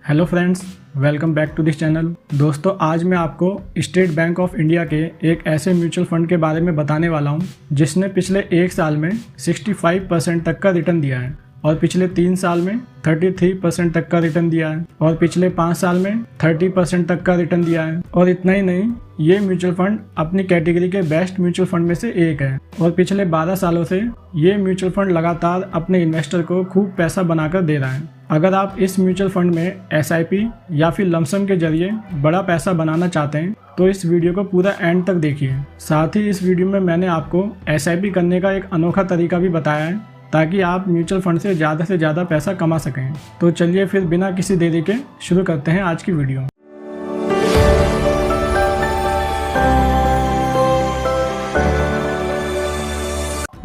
Hello friends, welcome back to this channel. दोस्तों, आज मैं आपको स्टेट बैंक ऑफ इंडिया के एक ऐसे म्यूचुअल फंड के बारे में बताने वाला हूं जिसने पिछले एक साल में 65% तक का रिटर्न दिया है और पिछले 3 साल में 33% तक का रिटर्न दिया है और पिछले 5 साल में 30% तक का रिटर्न दिया है। और इतना ही नहीं, ये म्यूचुअल फंड अपनी कैटेगरी के बेस्ट म्यूचुअल फंड में से एक है और पिछले 12 सालों से ये म्यूचुअल फंड लगातार अपने इन्वेस्टर को खूब पैसा बनाकर दे रहा है। अगर आप इस म्यूचुअल फंड में SIP या फिर लमसम के जरिए बड़ा पैसा बनाना चाहते हैं तो इस वीडियो को पूरा एंड तक देखिए। साथ ही इस वीडियो में मैंने आपको SIP करने का एक अनोखा तरीका भी बताया है ताकि आप म्यूचुअल फंड से ज़्यादा पैसा कमा सकें। तो चलिए फिर बिना किसी देरी के शुरू करते हैं आज की वीडियो।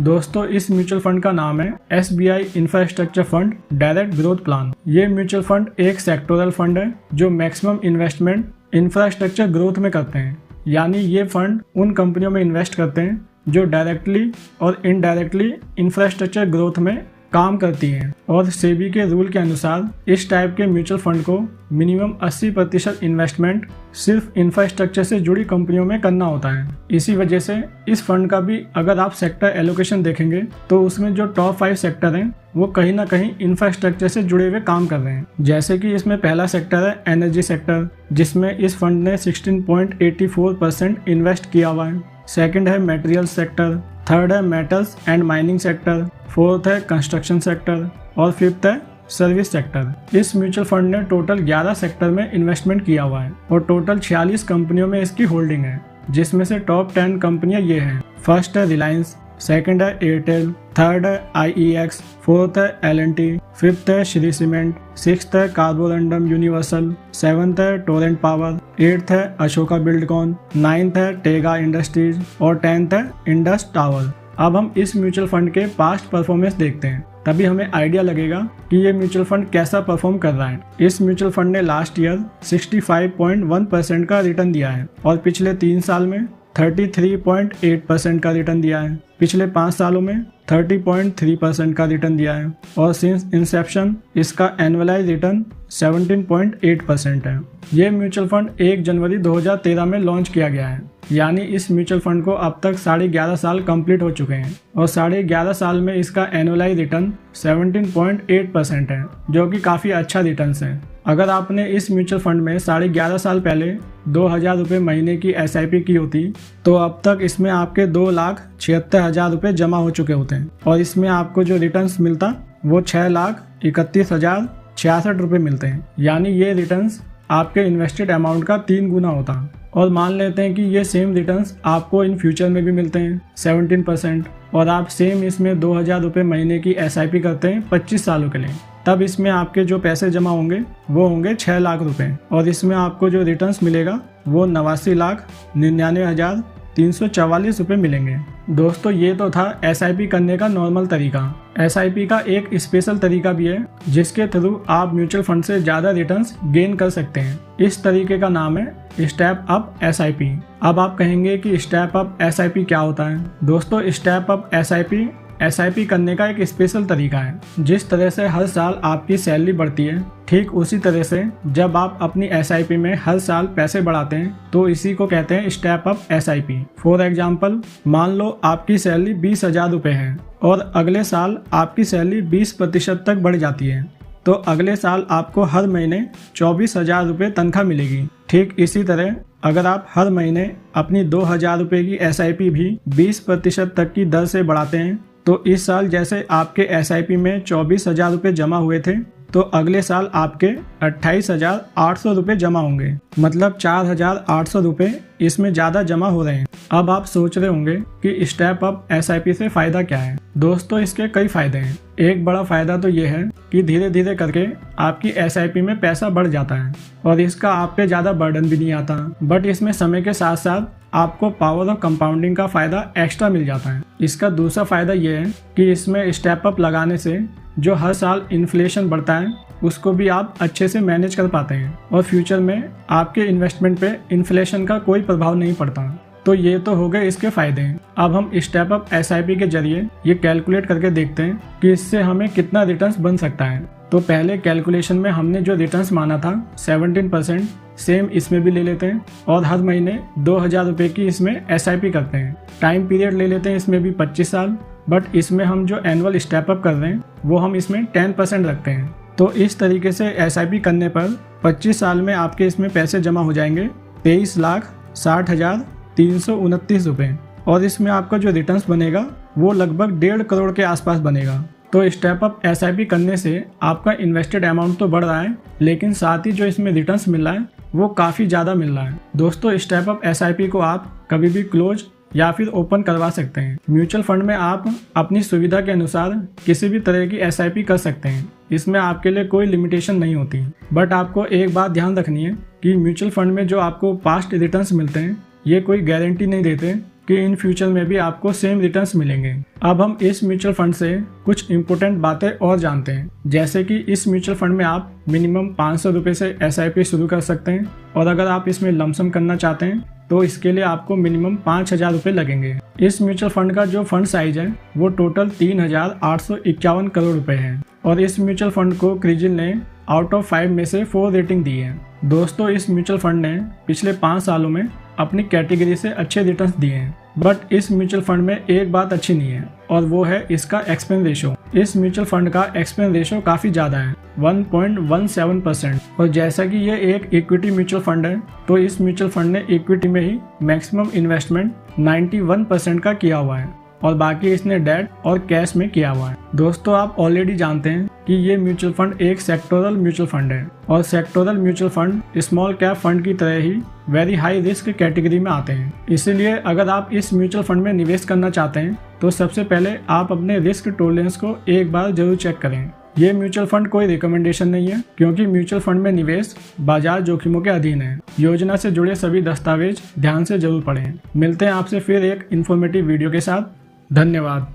दोस्तों, इस म्यूचुअल फंड का नाम है SBI infrastructure fund direct growth plan. ये म्यूचुअल फंड एक सेक्टोरल फंड है जो मैक्सिमम इन्वेस्टमेंट इंफ्रास्ट्रक्चर ग्रोथ में करते हैं। यानी ये फंड उन कंपनियों में इन्वेस्ट करते हैं जो डायरेक्टली और इनडायरेक्टली इंफ्रास्ट्रक्चर ग्रोथ में काम करती हैं। और सेबी के रूल के अनुसार इस टाइप के म्यूचुअल फंड को मिनिमम 80% इन्वेस्टमेंट सिर्फ इंफ्रास्ट्रक्चर से जुड़ी कंपनियों में करना होता है। इसी वजह से इस फंड का भी अगर आप सेक्टर एलोकेशन देखेंगे तो उसमें जो टॉप 5 सेक्टर हैं वो कहीं ना कहीं इंफ्रास्ट्रक्चर से जुड़े हुए काम कर रहे हैं। जैसे कि इसमें पहला सेक्टर है एनर्जी सेक्टर, जिसमें इस फंड ने 16.84% इन्वेस्ट किया हुआ है। सेकंड है मटेरियल सेक्टर, थर्ड है metals and mining sector, fourth है कंस्ट्रक्शन सेक्टर और फिफ्थ है सर्विस सेक्टर। इस म्यूचुअल फंड ने टोटल 11 सेक्टर में इन्वेस्टमेंट किया हुआ है और टोटल 46 कंपनियों में इसकी होल्डिंग है, जिसमें से टॉप 10 कंपनियां ये हैं। फर्स्ट है रिलायंस, सेकंड है एयरटेल, थर्ड है IEX, फोर्थ है L&T, फिफ्थ है श्री सीमेंट, सिक्स्थ है कार्बोरंडम यूनिवर्सल, सेवंथ है टोरेंट पावर, एट्थ है अशोका बिल्डकॉन, नाइन्थ है टेगा इंडस्ट्रीज और 10th है इंडस टावर। अब हम इस म्यूचुअल फंड के पास्ट परफॉर्मेंस देखते हैं, तभी हमें आइडिया लगेगा कि ये म्यूचुअल फंड कैसा परफॉर्म कर रहा है। इस म्यूचुअल फंड ने लास्ट ईयर 65.1% का रिटर्न दिया है और पिछले 3 साल में 33.8% का रिटर्न दिया है। पिछले 5 सालों में 30.3% का रिटर्न दिया है और सिंस इंसेप्शन इसका एनुअलाइज रिटर्न 17.8% है। ये म्यूचुअल फंड 1 जनवरी 2013 में लॉन्च किया गया है। यानी इस म्यूचुअल फंड को अब तक 11.5 साल कंप्लीट हो चुके हैं और 11.5 साल में इसका एनुअलाइज रिटर्न 17.8% है, जो कि काफ़ी अच्छा रिटर्न है। अगर आपने इस म्यूचुअल फंड में 11.5 साल पहले 2,000 रुपये महीने की SIP की होती तो अब तक इसमें आपके 2,76,000 रुपये जमा हो चुके होते हैं और इसमें आपको जो रिटर्न्स मिलता वो 6,31,066 रुपये मिलते हैं। यानी ये रिटर्न्स आपके इन्वेस्टेड अमाउंट का 3 गुना होता। और मान लेते हैं कि ये सेम रिटर्न्स आपको इन फ्यूचर में भी मिलते हैं 17% और आप सेम इसमें 2,000 रुपये महीने की SIP करते हैं 25 सालों के लिए, तब इसमें आपके जो पैसे जमा होंगे वो होंगे 6 लाख रुपए और इसमें आपको जो रिटर्न्स मिलेगा वो 89,99,344 रुपये मिलेंगे। दोस्तों, ये तो था SIP करने का नॉर्मल तरीका। SIP का एक स्पेशल तरीका भी है जिसके थ्रू आप म्यूचुअल फंड से ज़्यादा रिटर्न्स गेन कर सकते हैं। इस तरीके का नाम है स्टेप अप SIP। अब आप कहेंगे कि स्टेप अप SIP क्या होता है। दोस्तों, स्टेप अप SIP करने का एक स्पेशल तरीका है। जिस तरह से हर साल आपकी सैलरी बढ़ती है, ठीक उसी तरह से जब आप अपनी SIP में हर साल पैसे बढ़ाते हैं तो इसी को कहते हैं step up SIP। For example, मान लो आपकी सैलरी 20,000 रुपये है और अगले साल आपकी सैलरी 20% तक बढ़ जाती है तो अगले साल आपको हर महीने 24,000 रुपये तनख्वाह मिलेगी। ठीक इसी तरह अगर आप हर महीने अपनी 2,000 रुपये की SIP भी 20% तक की दर से बढ़ाते हैं तो इस साल जैसे आपके SIP में 24,000 रुपये जमा हुए थे तो अगले साल आपके 28,800 रुपये जमा होंगे, मतलब 4,800 रुपये इसमें ज़्यादा जमा हो रहे हैं। अब आप सोच रहे होंगे कि स्टेप अप SIP से फ़ायदा क्या है। दोस्तों, इसके कई फ़ायदे हैं। एक बड़ा फ़ायदा तो ये है कि धीरे धीरे करके आपकी SIP में पैसा बढ़ जाता है और इसका आप पे ज़्यादा बर्डन भी नहीं आता। बट इसमें समय के साथ साथ आपको पावर ऑफ कंपाउंडिंग का फ़ायदा एक्स्ट्रा मिल जाता है। इसका दूसरा फ़ायदा ये है कि इसमें स्टेप अप लगाने से जो हर साल इन्फ्लेशन बढ़ता है उसको भी आप अच्छे से मैनेज कर पाते हैं और फ्यूचर में आपके इन्वेस्टमेंट पे इन्फ्लेशन का कोई प्रभाव नहीं पड़ता। तो ये तो हो गए इसके फायदे। अब हम स्टेप अप SIP के जरिए ये कैलकुलेट करके देखते हैं कि इससे हमें कितना रिटर्न्स बन सकता है। तो पहले कैलकुलेशन में हमने जो रिटर्न्स माना था 17%, सेम इसमें भी ले लेते हैं और हर महीने 2000 रुपये की इसमें SIP करते हैं। टाइम पीरियड ले लेते हैं इसमें भी 25 साल, बट इसमें हम जो एनुअल स्टेप अप कर रहे हैं वो हम इसमें 10% रखते हैं। तो इस तरीके से SIP करने पर 25 साल में आपके इसमें पैसे जमा हो जाएंगे 23,60,329 रुपये और इसमें आपका जो रिटर्न्स बनेगा वो लगभग 1.5 करोड़ के आसपास बनेगा। तो स्टेप अप SIP करने से आपका इन्वेस्टेड अमाउंट तो बढ़ रहा है, लेकिन साथ ही जो इसमें रिटर्न्स मिल रहा है वो काफ़ी ज़्यादा मिल रहा है। दोस्तों स्टेप अप SIP को आप कभी भी क्लोज या फिर ओपन करवा सकते हैं। म्यूचुअल फंड में आप अपनी सुविधा के अनुसार किसी भी तरह की SIP कर सकते हैं, इसमें आपके लिए कोई लिमिटेशन नहीं होती। बट आपको एक बात ध्यान रखनी है कि म्यूचुअल फंड में जो आपको पास्ट रिटर्न्स मिलते हैं ये कोई गारंटी नहीं देते कि इन फ्यूचर में भी आपको सेम रिटर्न्स मिलेंगे। अब हम इस म्यूचुअल फंड से कुछ इंपॉर्टेंट बातें और जानते हैं, जैसे कि इस म्यूचुअल फंड में आप मिनिमम 500 रुपये से SIP शुरू कर सकते हैं और अगर आप इसमें लमसम करना चाहते हैं तो इसके लिए आपको मिनिमम 5,000 रुपये लगेंगे। इस म्यूचुअल फंड का जो फंड साइज है वो टोटल 3,851 करोड़ रुपए है और इस म्यूचुअल फंड को क्रिजिल ने आउट ऑफ 5 में से 4 रेटिंग दी है। दोस्तों इस म्यूचुअल फंड ने पिछले 5 सालों में अपनी कैटेगरी से अच्छे रिटर्न्स दिए हैं, बट इस म्यूचुअल फंड में एक बात अच्छी नहीं है और वो है इसका एक्सपेंस रेशो। इस म्यूचुअल फंड का एक्सपेंस रेशो काफ़ी ज़्यादा है 1.17% और जैसा कि ये एक इक्विटी म्यूचुअल फंड है तो इस म्यूचुअल फंड ने इक्विटी में ही मैक्सिमम इन्वेस्टमेंट 91% का किया हुआ है और बाकी इसने डेट और कैश में किया हुआ है। दोस्तों आप ऑलरेडी जानते हैं कि ये म्यूचुअल फंड एक सेक्टोरल म्यूचुअल फंड है और sectoral mutual fund small cap fund की तरह ही वेरी हाई रिस्क कैटेगरी में आते हैं। इसीलिए अगर आप इस म्यूचुअल फंड में निवेश करना चाहते हैं तो सबसे पहले आप अपने रिस्क टॉलरेंस को एक बार जरूर चेक करें। ये म्यूचुअल फंड कोई रिकमेंडेशन नहीं है, क्योंकि म्यूचुअल फंड में निवेश बाजार जोखिमों के अधीन है। योजना से जुड़े सभी दस्तावेज ध्यान से जरूर पढ़ें। मिलते हैं आपसे फिर एक इन्फॉर्मेटिव वीडियो के साथ। धन्यवाद।